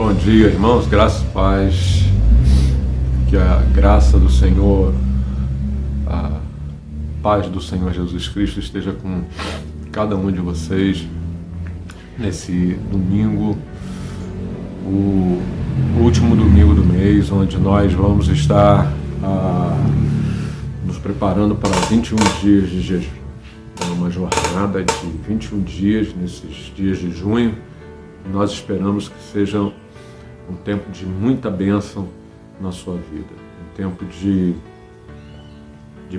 Bom dia, irmãos, graças e paz, que a graça do Senhor, a paz do Senhor Jesus Cristo esteja com cada um de vocês nesse domingo, o último domingo do mês, onde nós vamos estar nos preparando para 21 dias de jejum. É uma jornada de 21 dias nesses dias de junho. Nós esperamos que sejam um tempo de muita bênção na sua vida, um tempo de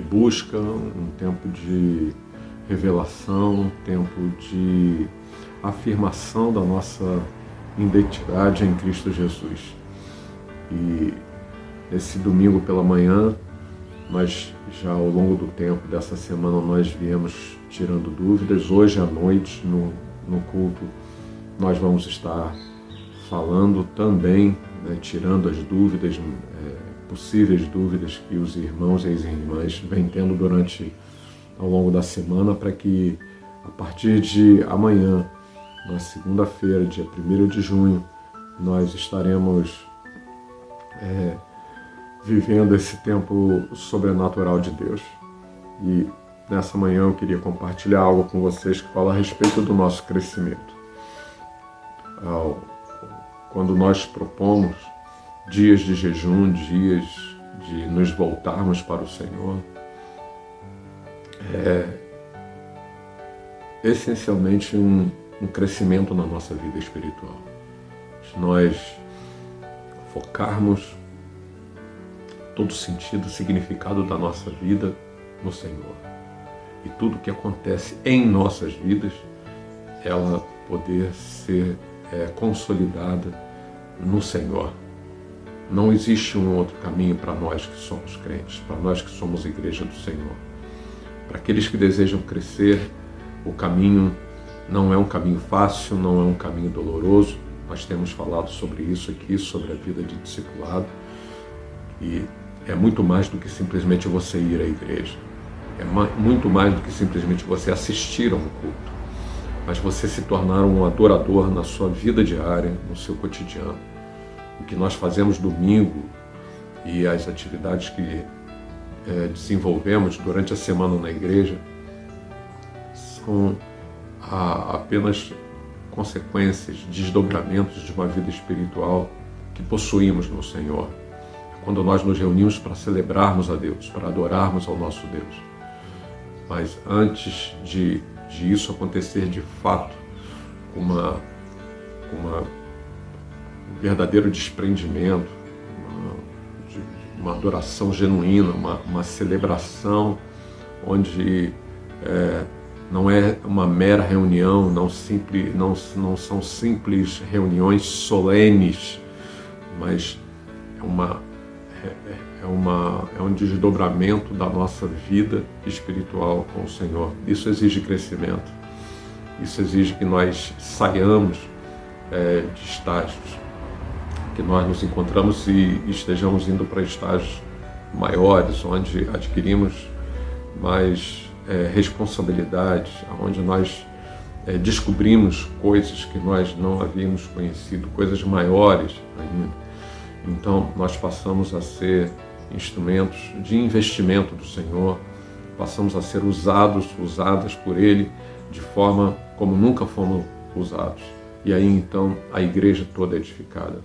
busca, um tempo de revelação, um tempo de afirmação da nossa identidade em Cristo Jesus. E esse domingo pela manhã, nós já ao longo do tempo dessa semana nós viemos tirando dúvidas. Hoje à noite no culto nós vamos estar falando também, tirando as dúvidas, possíveis dúvidas que os irmãos e as irmãs vêm tendo ao longo da semana, para que a partir de amanhã, na segunda-feira, dia 1º de junho, nós estaremos vivendo esse tempo sobrenatural de Deus. E nessa manhã eu queria compartilhar algo com vocês que fala a respeito do nosso crescimento. Quando nós propomos dias de jejum, dias de nos voltarmos para o Senhor, é essencialmente um crescimento na nossa vida espiritual. Se nós focarmos todo o sentido, o significado da nossa vida no Senhor, e tudo que acontece em nossas vidas, ela poder ser consolidada no Senhor. Não existe um outro caminho para nós que somos crentes, para nós que somos igreja do Senhor. Para aqueles que desejam crescer, o caminho não é um caminho fácil, não é um caminho doloroso. Nós temos falado sobre isso aqui, sobre a vida de discipulado, e é muito mais do que simplesmente você ir à igreja. É muito mais do que simplesmente você assistir a um culto, mas você se tornar um adorador na sua vida diária, no seu cotidiano. O que nós fazemos domingo e as atividades que desenvolvemos durante a semana na igreja são apenas consequências, desdobramentos de uma vida espiritual que possuímos no Senhor. Quando nós nos reunimos para celebrarmos a Deus, para adorarmos ao nosso Deus. Mas antes de isso acontecer de fato, um verdadeiro desprendimento, uma adoração genuína, uma celebração onde não é uma mera reunião, não são simples reuniões solenes, mas é um desdobramento da nossa vida espiritual com o Senhor. Isso exige crescimento. Isso exige que nós saiamos de estágios, que nós nos encontramos e estejamos indo para estágios maiores, onde adquirimos mais responsabilidades, onde nós descobrimos coisas que nós não havíamos conhecido, coisas maiores ainda. Então, nós passamos a ser instrumentos de investimento do Senhor, passamos a ser usadas por Ele de forma como nunca fomos usados. E aí, então, a igreja toda é edificada.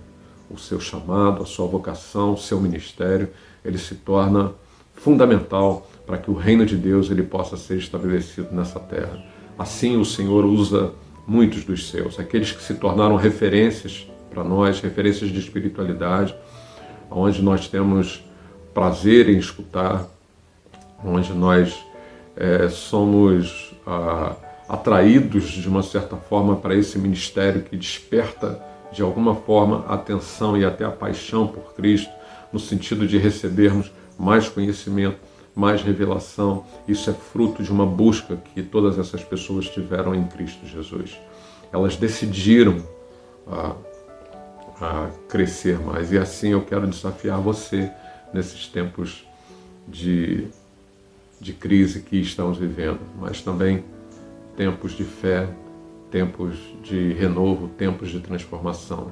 O seu chamado, a sua vocação, o seu ministério, ele se torna fundamental para que o reino de Deus ele possa ser estabelecido nessa terra. Assim, o Senhor usa muitos dos seus, aqueles que se tornaram referências para nós, referências de espiritualidade, onde nós temos prazer em escutar, onde nós somos atraídos de uma certa forma para esse ministério que desperta de alguma forma a atenção e até a paixão por Cristo, no sentido de recebermos mais conhecimento, mais revelação. Isso é fruto de uma busca que todas essas pessoas tiveram em Cristo Jesus. Elas decidiram a crescer mais. E assim eu quero desafiar você nesses tempos de crise que estamos vivendo, mas também tempos de fé, tempos de renovo, tempos de transformação.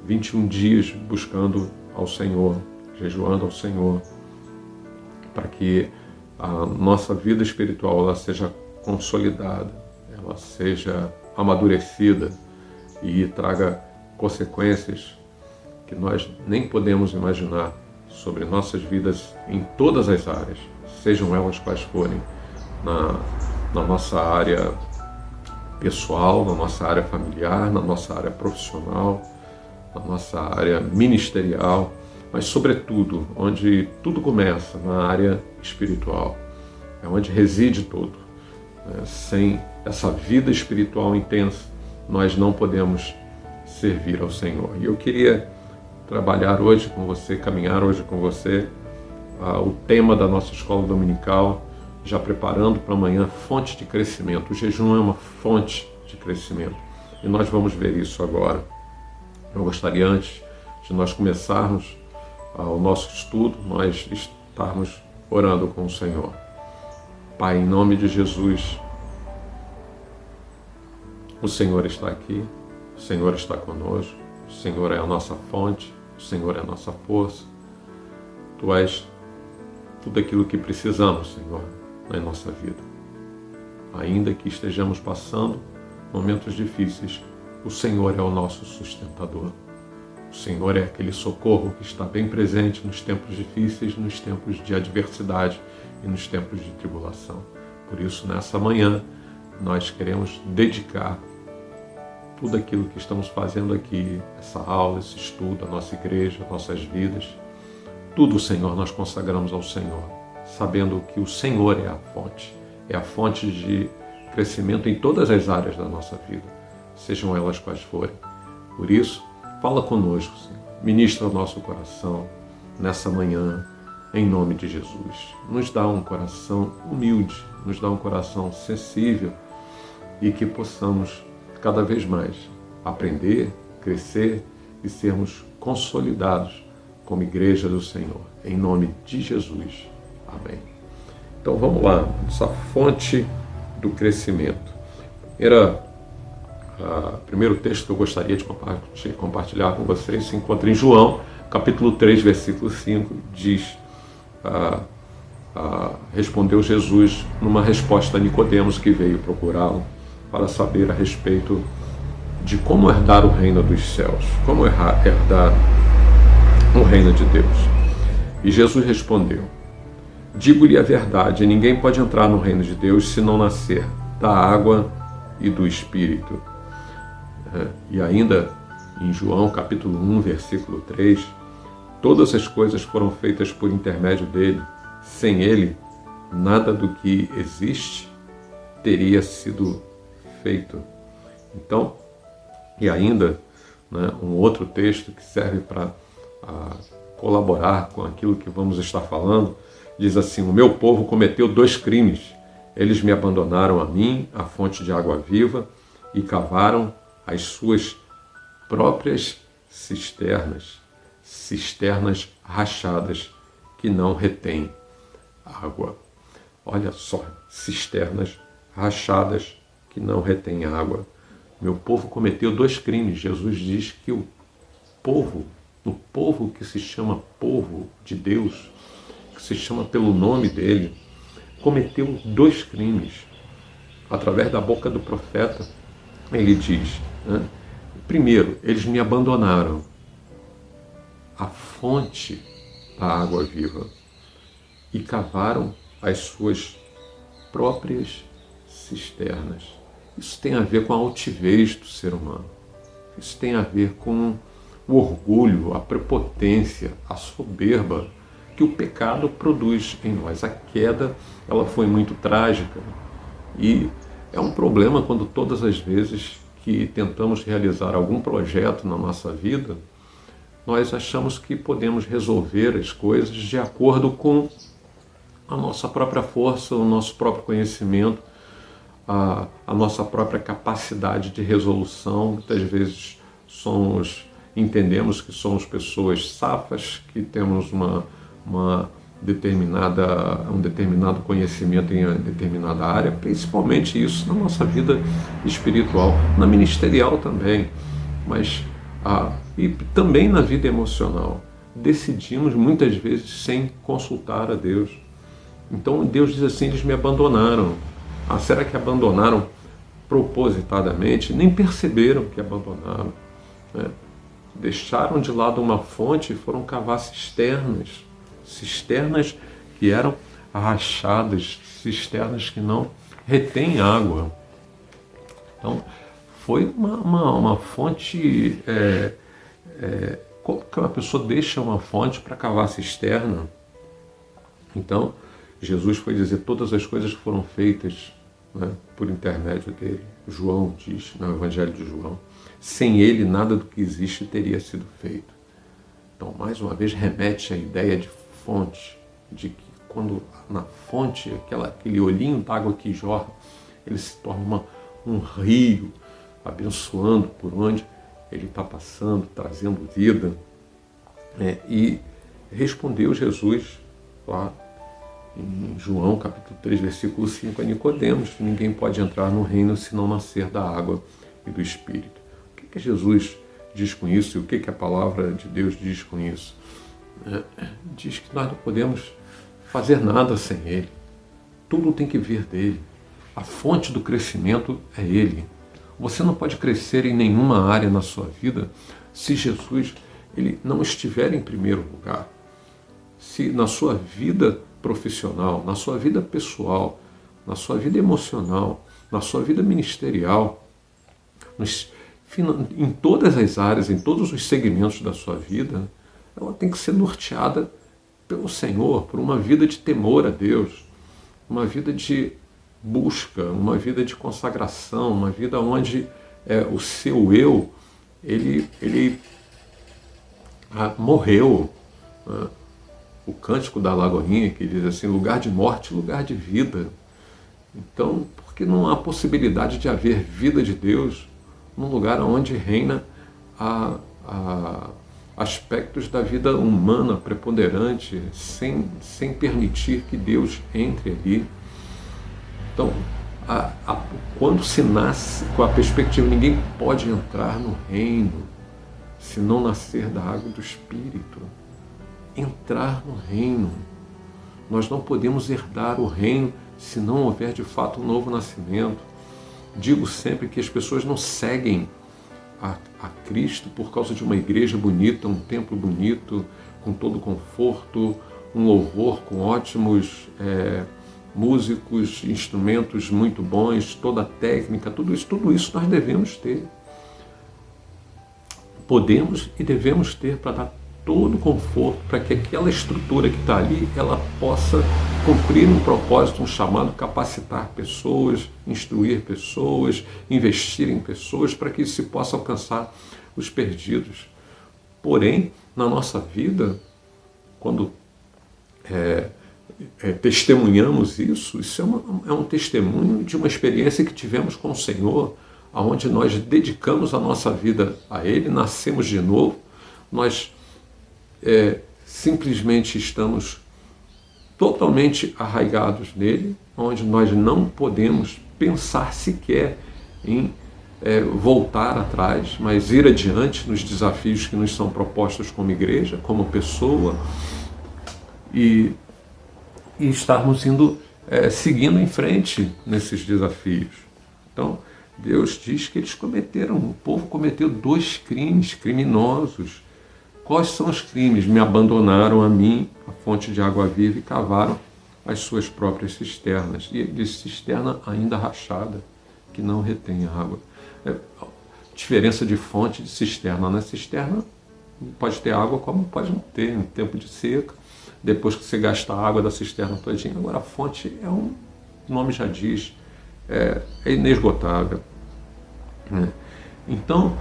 21 dias buscando ao Senhor, jejuando ao Senhor, para que a nossa vida espiritual ela seja consolidada, ela seja amadurecida e traga consequências que nós nem podemos imaginar sobre nossas vidas em todas as áreas, sejam elas quais forem, na nossa área pessoal, na nossa área familiar, na nossa área profissional, na nossa área ministerial, mas sobretudo onde tudo começa, na área espiritual, é onde reside tudo. Sem essa vida espiritual intensa, nós não podemos servir ao Senhor. E eu queria trabalhar hoje com você, caminhar hoje com você, o tema da nossa escola dominical, já preparando para amanhã, fonte de crescimento. O jejum é uma fonte de crescimento e nós vamos ver isso agora. Eu gostaria, antes de nós começarmos o nosso estudo, nós estarmos orando com o Senhor. Pai, em nome de Jesus, o Senhor está aqui, o Senhor está conosco, o Senhor é a nossa fonte, o Senhor é a nossa força. Tu és tudo aquilo que precisamos, Senhor, na nossa vida. Ainda que estejamos passando momentos difíceis, o Senhor é o nosso sustentador. O Senhor é aquele socorro que está bem presente nos tempos difíceis, nos tempos de adversidade e nos tempos de tribulação. Por isso, nessa manhã, nós queremos dedicar tudo aquilo que estamos fazendo aqui, essa aula, esse estudo, a nossa igreja, nossas vidas, tudo, Senhor, nós consagramos ao Senhor, sabendo que o Senhor é a fonte de crescimento em todas as áreas da nossa vida, sejam elas quais forem. Por isso, fala conosco, Senhor, ministra o nosso coração nessa manhã, em nome de Jesus. Nos dá um coração humilde, nos dá um coração sensível e que possamos cada vez mais aprender, crescer e sermos consolidados como igreja do Senhor, em nome de Jesus. Amém. Então vamos lá, essa fonte do crescimento. Primeiro texto que eu gostaria de compartilhar com vocês se encontra em João, capítulo 3, versículo 5, diz: respondeu Jesus numa resposta a Nicodemos, que veio procurá-lo para saber a respeito de como herdar o reino dos céus, como herdar o reino de Deus. E Jesus respondeu: digo-lhe a verdade, ninguém pode entrar no reino de Deus se não nascer da água e do Espírito. E ainda em João capítulo 1, versículo 3, todas as coisas foram feitas por intermédio dele. Sem ele, nada do que existe teria sido feito. Então, e ainda, um outro texto que serve para colaborar com aquilo que vamos estar falando, diz assim: o meu povo cometeu 2 crimes. Eles me abandonaram a mim, a fonte de água viva, e cavaram as suas próprias cisternas rachadas que não retêm água. Olha só, cisternas rachadas que não retêm água. Meu povo cometeu 2 crimes. Jesus diz que o povo que se chama povo de Deus, que se chama pelo nome dele, cometeu 2 crimes. Através da boca do profeta, ele diz, primeiro, eles me abandonaram, a fonte da água viva, e cavaram as suas próprias cisternas. Isso tem a ver com a altivez do ser humano. Isso tem a ver com o orgulho, a prepotência, a soberba que o pecado produz em nós. A queda, ela foi muito trágica e é um problema quando todas as vezes que tentamos realizar algum projeto na nossa vida, nós achamos que podemos resolver as coisas de acordo com a nossa própria força, o nosso próprio conhecimento, a nossa própria capacidade de resolução. Muitas vezes entendemos que somos pessoas safas, que temos um determinado conhecimento em determinada área, principalmente isso na nossa vida espiritual, na ministerial também. Mas E também na vida emocional. Decidimos muitas vezes sem consultar a Deus. Então Deus diz assim, eles me abandonaram. Ah, será que abandonaram propositadamente? Nem perceberam que abandonaram, né? Deixaram de lado uma fonte e foram cavar cisternas. Cisternas que eram rachadas, cisternas que não retêm água. Então, foi uma fonte... como que uma pessoa deixa uma fonte para cavar cisterna? Então, Jesus foi dizer todas as coisas que foram feitas, né, por intermédio dele. João diz, no Evangelho de João, sem ele nada do que existe teria sido feito. Então, mais uma vez, remete à ideia de fonte, de que quando na fonte, aquele olhinho d'água que jorra, ele se torna um rio, abençoando por onde ele está passando, trazendo vida. E respondeu Jesus lá em João capítulo 3, versículo 5, a Nicodemos, que ninguém pode entrar no reino se não nascer da água e do Espírito. O que Jesus diz com isso e o que a palavra de Deus diz com isso? Diz que nós não podemos fazer nada sem Ele. Tudo tem que vir dele. A fonte do crescimento é Ele. Você não pode crescer em nenhuma área na sua vida se Jesus ele não estiver em primeiro lugar. Se na sua vida profissional, na sua vida pessoal, na sua vida emocional, na sua vida ministerial, em todas as áreas, em todos os segmentos da sua vida, ela tem que ser norteada pelo Senhor, por uma vida de temor a Deus, uma vida de busca, uma vida de consagração, uma vida onde o seu eu, ele morreu. O cântico da Lagoinha, que diz assim, lugar de morte, lugar de vida. Então, porque não há possibilidade de haver vida de Deus num lugar onde reina aspectos da vida humana preponderante, sem permitir que Deus entre ali. Então, quando se nasce com a perspectiva, ninguém pode entrar no reino se não nascer da água do Espírito. Entrar no reino. Nós não podemos herdar o reino se não houver de fato um novo nascimento. Digo sempre que as pessoas não seguem a Cristo por causa de uma igreja bonita, um templo bonito, com todo conforto, um louvor com ótimos músicos, instrumentos muito bons, toda a técnica, tudo isso nós devemos ter. Podemos e devemos ter para dar todo o conforto para que aquela estrutura que está ali, ela possa cumprir um propósito, um chamado, capacitar pessoas, instruir pessoas, investir em pessoas, para que se possa alcançar os perdidos. Porém, na nossa vida, quando testemunhamos isso é um testemunho de uma experiência que tivemos com o Senhor, onde nós dedicamos a nossa vida a Ele, nascemos de novo, nós simplesmente estamos totalmente arraigados nele, onde nós não podemos pensar sequer em voltar atrás, mas ir adiante nos desafios que nos são propostos como igreja, como pessoa, e estarmos seguindo em frente nesses desafios. Então, Deus diz que o povo cometeu 2 crimes criminosos. Quais são os crimes? Me abandonaram a mim, a fonte de água viva, e cavaram as suas próprias cisternas. E ele diz cisterna ainda rachada, que não retém água. Diferença de fonte de cisterna. Na cisterna pode ter água como pode não ter, em tempo de seca, depois que você gasta a água da cisterna todinha. Agora a fonte o nome já diz, é inesgotável. Então,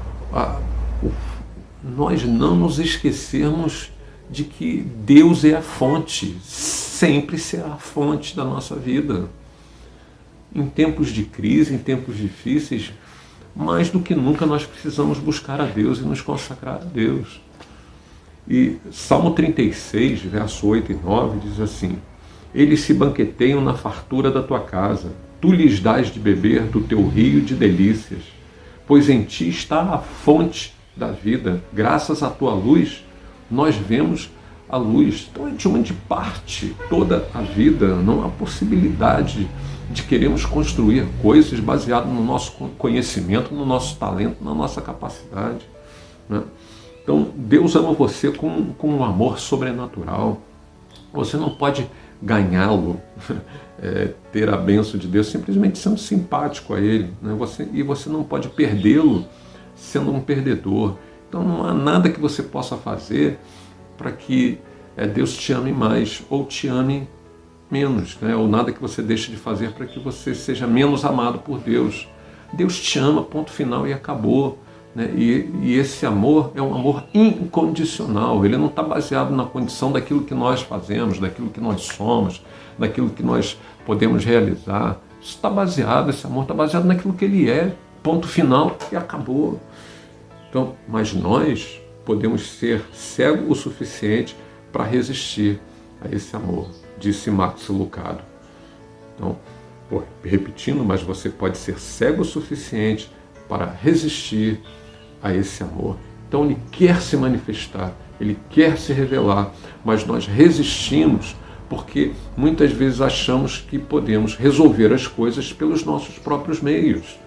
nós não nos esquecermos de que Deus é a fonte, sempre será a fonte da nossa vida. Em tempos de crise, em tempos difíceis, mais do que nunca nós precisamos buscar a Deus e nos consagrar a Deus. E Salmo 36, verso 8 e 9 diz assim: eles se banqueteiam na fartura da tua casa, tu lhes dás de beber do teu rio de delícias, pois em ti está a fonte da vida. Graças à tua luz, nós vemos a luz. Então, de onde parte toda a vida, não há possibilidade de queremos construir coisas baseadas no nosso conhecimento, no nosso talento, na nossa capacidade, né? Então, Deus ama você com um amor sobrenatural. Você não pode ganhá-lo, ter a bênção de Deus, simplesmente sendo simpático a Ele, né? E você não pode perdê-lo sendo um perdedor. Então, não há nada que você possa fazer para que Deus te ame mais ou te ame menos, né? Ou nada que você deixe de fazer para que você seja menos amado por Deus. Deus te ama, ponto final, e acabou, né? E esse amor é um amor incondicional. Ele não está baseado na condição daquilo que nós fazemos, daquilo que nós somos, daquilo que nós podemos realizar. Isso está baseado, esse amor está baseado naquilo que Ele é, ponto final, e acabou. Então, mas nós podemos ser cegos o suficiente para resistir a esse amor, disse Max Lucado. Então, repetindo, mas você pode ser cego o suficiente para resistir a esse amor. Então, Ele quer se manifestar, Ele quer se revelar, mas nós resistimos porque muitas vezes achamos que podemos resolver as coisas pelos nossos próprios meios,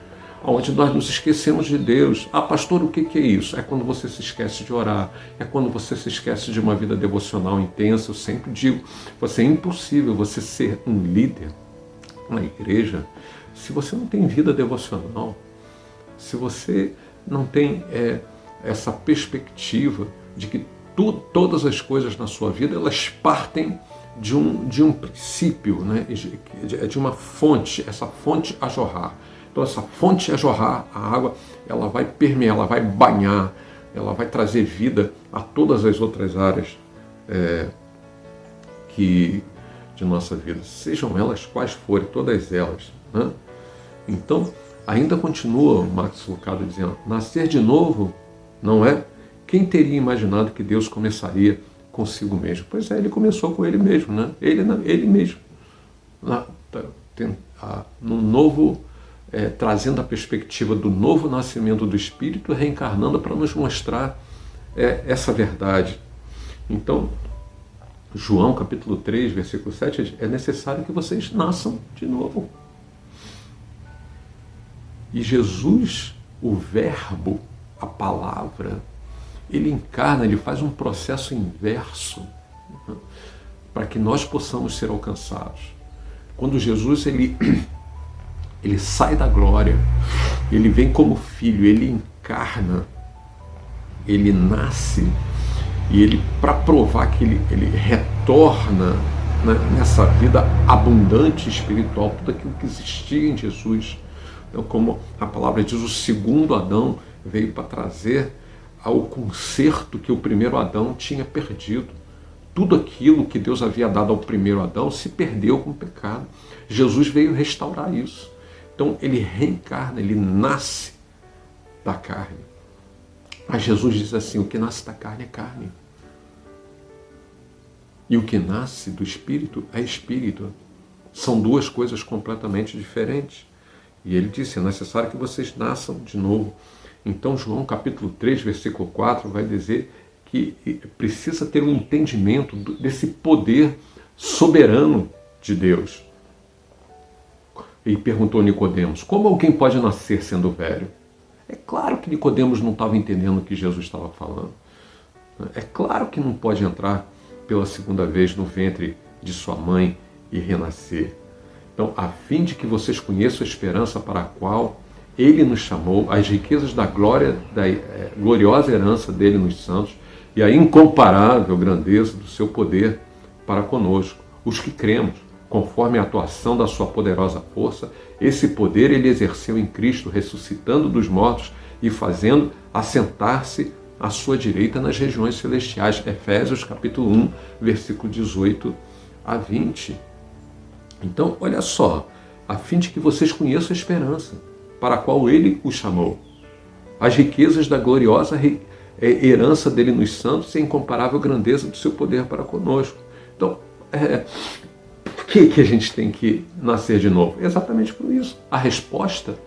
onde nós nos esquecemos de Deus. Ah, pastor, o que é isso? É quando você se esquece de orar, é quando você se esquece de uma vida devocional intensa. Eu sempre digo, é impossível você ser um líder na igreja se você não tem vida devocional, se você não tem essa perspectiva de que todas as coisas na sua vida, elas partem de um princípio, né? De uma fonte, essa fonte a jorrar. Então, essa fonte a jorrar, a água, ela vai permear, ela vai banhar, ela vai trazer vida a todas as outras áreas de nossa vida, sejam elas quais forem, todas elas, né? Então, ainda continua Max Lucado dizendo, nascer de novo, não é? Quem teria imaginado que Deus começaria consigo mesmo? Pois é, Ele começou com Ele mesmo, né? Ele mesmo. No novo... trazendo a perspectiva do novo nascimento do Espírito, reencarnando para nos mostrar essa verdade. Então, João capítulo 3, versículo 7, é necessário que vocês nasçam de novo. E Jesus, o Verbo, a palavra, Ele encarna, Ele faz um processo inverso, né, para que nós possamos ser alcançados. Quando Jesus, ele sai da glória, Ele vem como filho, Ele encarna, Ele nasce, e Ele, para provar que ele retorna, né, nessa vida abundante espiritual, tudo aquilo que existia em Jesus. Então, como a palavra diz, o segundo Adão veio para trazer ao conserto que o primeiro Adão tinha perdido. Tudo aquilo que Deus havia dado ao primeiro Adão se perdeu com o pecado. Jesus veio restaurar isso. Então, Ele reencarna, Ele nasce da carne. Mas Jesus diz assim, o que nasce da carne é carne. E o que nasce do Espírito é Espírito. São duas coisas completamente diferentes. E Ele disse, é necessário que vocês nasçam de novo. Então, João capítulo 3, versículo 4, vai dizer que precisa ter um entendimento desse poder soberano de Deus. E perguntou Nicodemos, como alguém pode nascer sendo velho? É claro que Nicodemos não estava entendendo o que Jesus estava falando. É claro que não pode entrar pela segunda vez no ventre de sua mãe e renascer. Então, a fim de que vocês conheçam a esperança para a qual Ele nos chamou, as riquezas da glória, da gloriosa herança dele nos santos e a incomparável grandeza do seu poder para conosco, os que cremos. Conforme a atuação da sua poderosa força, esse poder Ele exerceu em Cristo, ressuscitando dos mortos e fazendo assentar-se à sua direita nas regiões celestiais. Efésios capítulo 1, versículo 18 a 20. Então, olha só, a fim de que vocês conheçam a esperança para a qual Ele os chamou, as riquezas da gloriosa herança dele nos santos e a incomparável grandeza do seu poder para conosco. Então, por que a gente tem que nascer de novo? Exatamente por isso. A resposta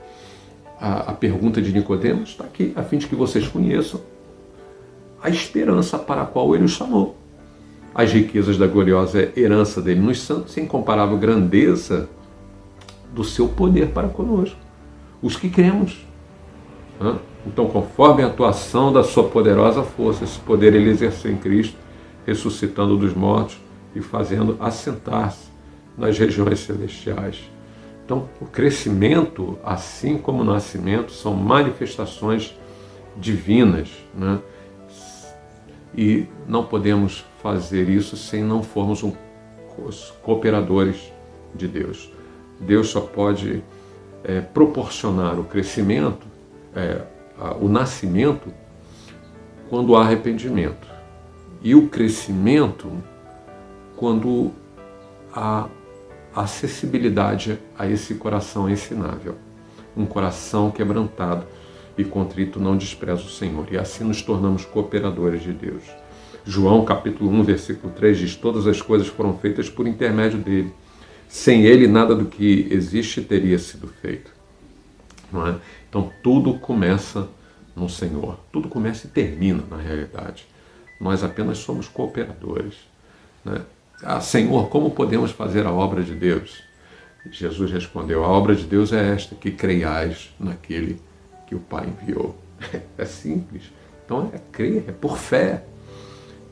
a pergunta de Nicodemos está aqui, a fim de que vocês conheçam a esperança para a qual ele os chamou. As riquezas da gloriosa herança dele nos santos, sem incomparável grandeza do seu poder para conosco, os que cremos. Então, conforme a atuação da sua poderosa força, esse poder ele exerceu em Cristo, ressuscitando dos mortos e fazendo assentar-se nas regiões celestiais. Então, o crescimento, assim como o nascimento, são manifestações divinas, né? E não podemos fazer isso sem não formos cooperadores de Deus. Deus só pode proporcionar o crescimento, o nascimento, quando há arrependimento. E o crescimento, quando há acessibilidade a esse coração ensinável. Um coração quebrantado e contrito não despreza o Senhor. E assim nos tornamos cooperadores de Deus. João capítulo 1, versículo 3 diz: todas as coisas foram feitas por intermédio dele. Sem ele, nada do que existe teria sido feito. Não é? Então, tudo começa no Senhor. Tudo começa e termina, na realidade. Nós apenas somos cooperadores. Né? Senhor, como podemos fazer a obra de Deus? Jesus respondeu: a obra de Deus é esta, que creiais naquele que o Pai enviou. É simples. Então, é crer, é por fé.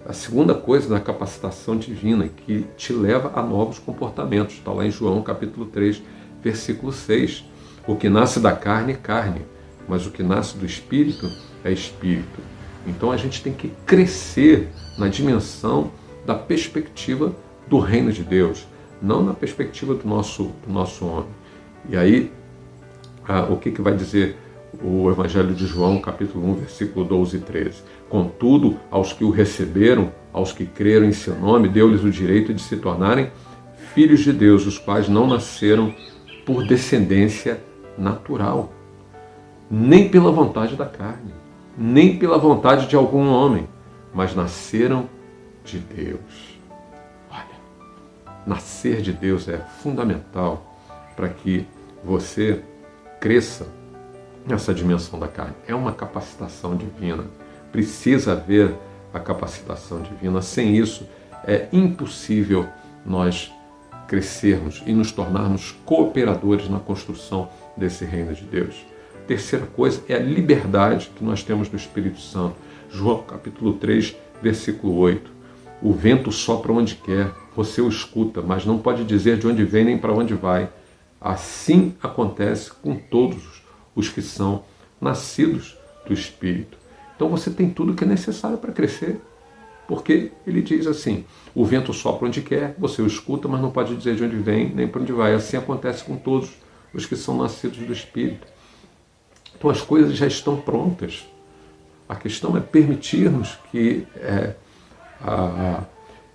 A segunda coisa da capacitação divina, que te leva a novos comportamentos. Está lá em João capítulo 3, versículo 6. O que nasce da carne é carne, mas o que nasce do Espírito é Espírito. Então a gente tem que crescer na dimensão da perspectiva do reino de Deus, não na perspectiva do nosso homem. E aí, o que vai dizer o Evangelho de João, capítulo 1, versículo 12 e 13? Contudo, aos que o receberam, aos que creram em seu nome, deu-lhes o direito de se tornarem filhos de Deus, os quais não nasceram por descendência natural, nem pela vontade da carne, nem pela vontade de algum homem, mas nasceram de Deus. Olha, nascer de Deus é fundamental para que você cresça nessa dimensão da carne. É uma capacitação divina. Precisa haver a capacitação divina. Sem isso, é impossível nós crescermos e nos tornarmos cooperadores na construção desse reino de Deus. Terceira coisa é a liberdade que nós temos do Espírito Santo. João capítulo 3, versículo 8. O vento sopra onde quer, você o escuta, mas não pode dizer de onde vem nem para onde vai. Assim acontece com todos os que são nascidos do Espírito. Então você tem tudo que é necessário para crescer. Porque ele diz assim: o vento sopra onde quer, você o escuta, mas não pode dizer de onde vem nem para onde vai. Assim acontece com todos os que são nascidos do Espírito. Então as coisas já estão prontas. A questão é permitirmos que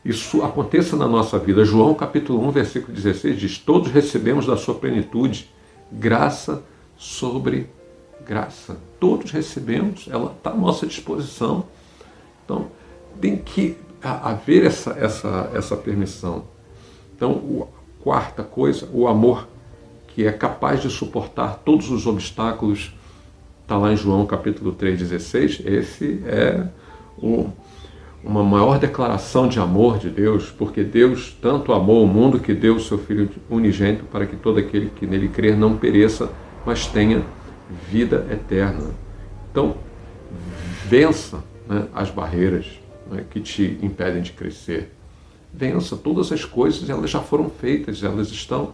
isso aconteça na nossa vida. João capítulo 1, versículo 16 diz: todos recebemos da sua plenitude graça sobre graça. Todos recebemos, ela está à nossa disposição. Então, tem que haver essa permissão. Então, a quarta coisa, o amor, que é capaz de suportar todos os obstáculos, está lá em João capítulo 3,16. Esse é uma maior declaração de amor de Deus, porque Deus tanto amou o mundo que deu o seu Filho unigênito para que todo aquele que nele crer não pereça, mas tenha vida eterna. Então, vença, né, as barreiras, né, que te impedem de crescer. Vença todas as coisas, elas já foram feitas, elas estão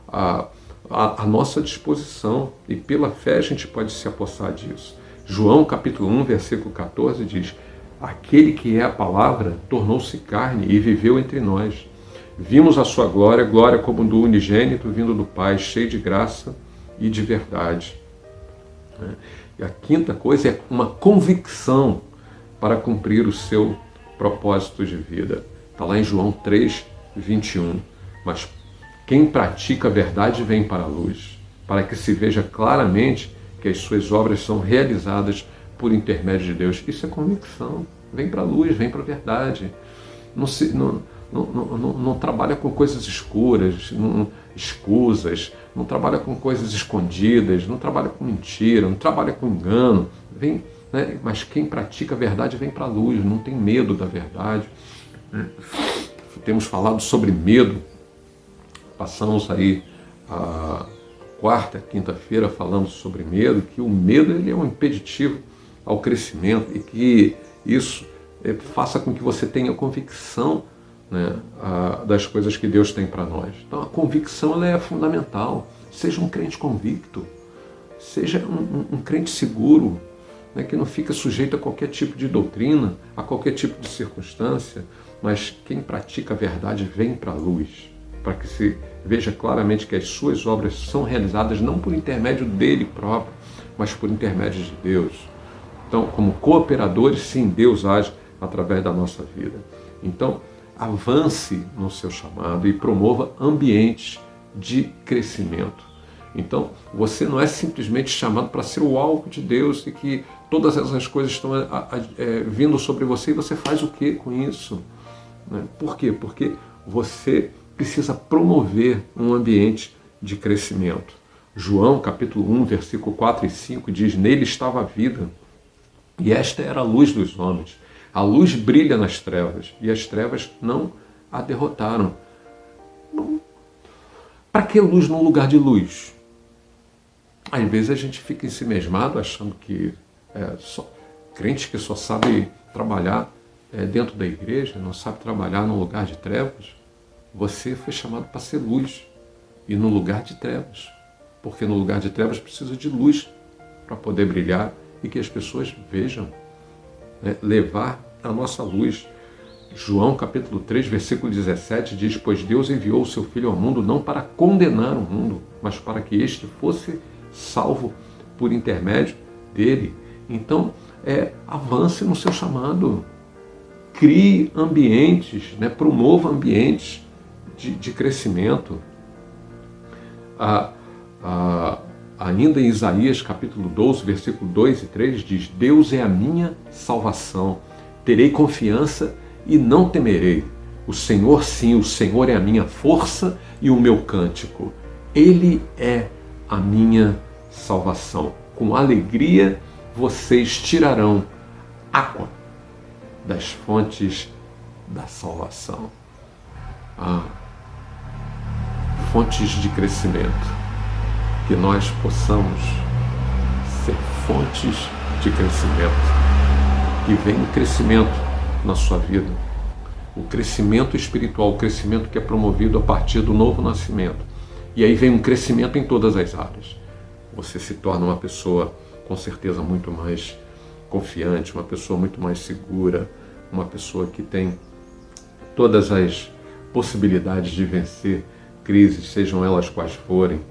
à nossa disposição, e pela fé a gente pode se apossar disso. João capítulo 1, versículo 14 diz: aquele que é a palavra tornou-se carne e viveu entre nós. Vimos a sua glória, glória como do unigênito vindo do Pai, cheio de graça e de verdade. E a quinta coisa é uma convicção para cumprir o seu propósito de vida. Está lá em João 3, 21. Mas quem pratica a verdade vem para a luz, para que se veja claramente que as suas obras são realizadas por intermédio de Deus. Isso é convicção. Vem para a luz, vem para a verdade. Não trabalha com coisas escuras. escusas, não trabalha com coisas escondidas, não trabalha com mentira, não trabalha com engano. Vem, né? Mas quem pratica a verdade vem para a luz, não tem medo da verdade. Temos falado sobre medo, passamos aí a quarta, quinta-feira falando sobre medo, que o medo ele é um impeditivo ao crescimento e que isso faça com que você tenha convicção, né, das coisas que Deus tem para nós. Então a convicção ela é fundamental. Seja um crente convicto, seja um crente seguro, né, que não fica sujeito a qualquer tipo de doutrina, a qualquer tipo de circunstância, mas quem pratica a verdade vem para a luz, para que se veja claramente que as suas obras são realizadas não por intermédio dele próprio, mas por intermédio de Deus. Então, como cooperadores, sim, Deus age através da nossa vida. Então, avance no seu chamado e promova ambientes de crescimento. Então, você não é simplesmente chamado para ser o alvo de Deus e que todas essas coisas estão vindo sobre você e você faz o que com isso? Por quê? Porque você precisa promover um ambiente de crescimento. João, capítulo 1, versículo 4 e 5 diz: nele estava a vida, e esta era a luz dos homens. A luz brilha nas trevas, e as trevas não a derrotaram. Para que luz num lugar de luz? Às vezes a gente fica ensimesmado achando que crente que só sabe trabalhar dentro da igreja, não sabe trabalhar num lugar de trevas. Você foi chamado para ser luz e no lugar de trevas, porque no lugar de trevas precisa de luz para poder brilhar e que as pessoas vejam, levar a nossa luz. João capítulo 3, versículo 17 diz: pois Deus enviou o seu Filho ao mundo não para condenar o mundo, mas para que este fosse salvo por intermédio dele. Então, avance no seu chamado, crie ambientes, promova ambientes de crescimento. Ainda em Isaías capítulo 12, versículo 2 e 3 diz: Deus é a minha salvação, terei confiança e não temerei. O Senhor sim, o Senhor é a minha força e o meu cântico. Ele é a minha salvação. Com alegria vocês tirarão água das fontes da salvação. Fontes de crescimento. Que nós possamos ser fontes de crescimento. Que venha o crescimento na sua vida. O crescimento espiritual, o crescimento que é promovido a partir do novo nascimento. E aí vem um crescimento em todas as áreas. Você se torna uma pessoa com certeza muito mais confiante, uma pessoa muito mais segura, uma pessoa que tem todas as possibilidades de vencer crises, sejam elas quais forem.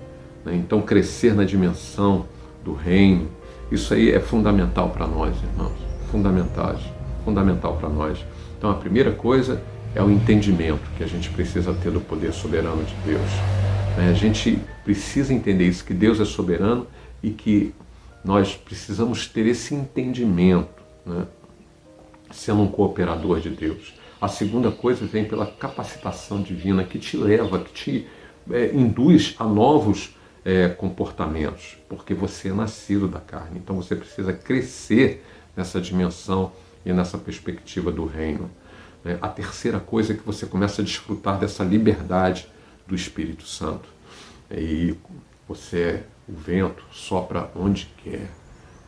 Então, crescer na dimensão do reino, isso aí é fundamental para nós, irmãos. Fundamental para nós. Então, a primeira coisa é o entendimento que a gente precisa ter do poder soberano de Deus. A gente precisa entender isso, que Deus é soberano e que nós precisamos ter esse entendimento, sendo um cooperador de Deus. A segunda coisa vem pela capacitação divina que te leva, que te induz a novos comportamentos, porque você é nascido da carne. Então você precisa crescer nessa dimensão e nessa perspectiva do reino. A terceira coisa é que você começa a desfrutar dessa liberdade do Espírito Santo. E o vento sopra onde quer.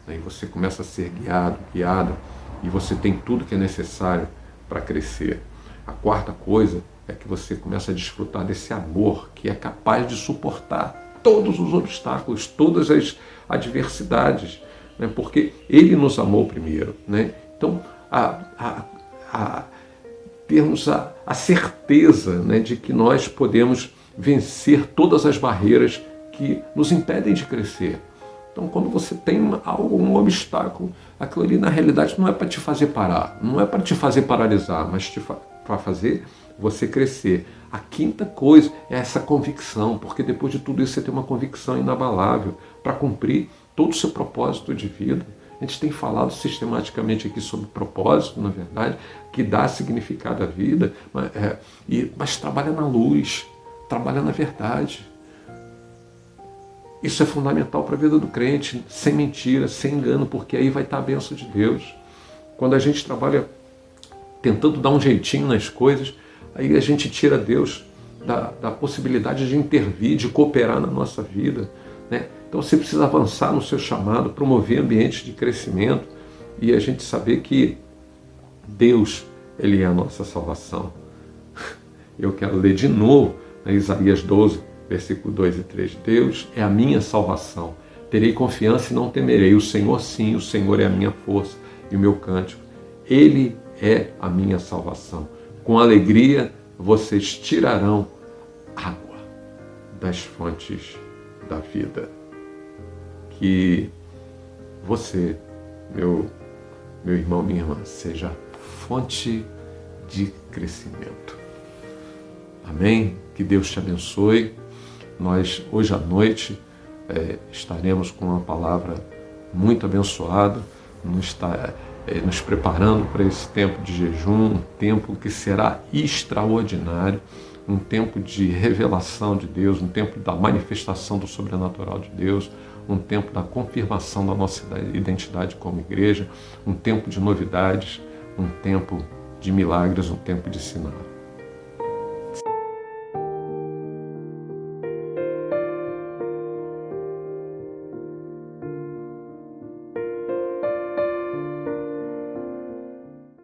E você começa a ser guiada, e você tem tudo que é necessário para crescer. A quarta coisa é que você começa a desfrutar desse amor que é capaz de suportar todos os obstáculos, todas as adversidades, porque Ele nos amou primeiro. Então, termos a certeza de que nós podemos vencer todas as barreiras que nos impedem de crescer. Então, quando você tem um obstáculo, aquilo ali na realidade não é para te fazer parar, não é para te fazer paralisar, mas para fazer você crescer. A quinta coisa é essa convicção, porque depois de tudo isso você tem uma convicção inabalável para cumprir todo o seu propósito de vida. A gente tem falado sistematicamente aqui sobre propósito, na verdade, que dá significado à vida, mas trabalha na luz, trabalhar na verdade. Isso é fundamental para a vida do crente, sem mentira, sem engano, porque aí vai estar a bênção de Deus. Quando a gente trabalha tentando dar um jeitinho nas coisas, aí a gente tira Deus da possibilidade de intervir, de cooperar na nossa vida, né? Então você precisa avançar no seu chamado, promover ambientes de crescimento e a gente saber que Deus, Ele é a nossa salvação. Eu quero ler de novo, né, Isaías 12, versículo 2 e 3. Deus é a minha salvação. Terei confiança e não temerei. O Senhor sim, o Senhor é a minha força e o meu cântico. Ele é a minha salvação. Com alegria vocês tirarão água das fontes da vida. Que você, meu irmão, minha irmã, seja fonte de crescimento. Amém? Que Deus te abençoe. Nós, hoje à noite, estaremos com uma palavra muito abençoada, nos preparando para esse tempo de jejum, um tempo que será extraordinário, um tempo de revelação de Deus, um tempo da manifestação do sobrenatural de Deus, um tempo da confirmação da nossa identidade como igreja, um tempo de novidades, um tempo de milagres, um tempo de sinais.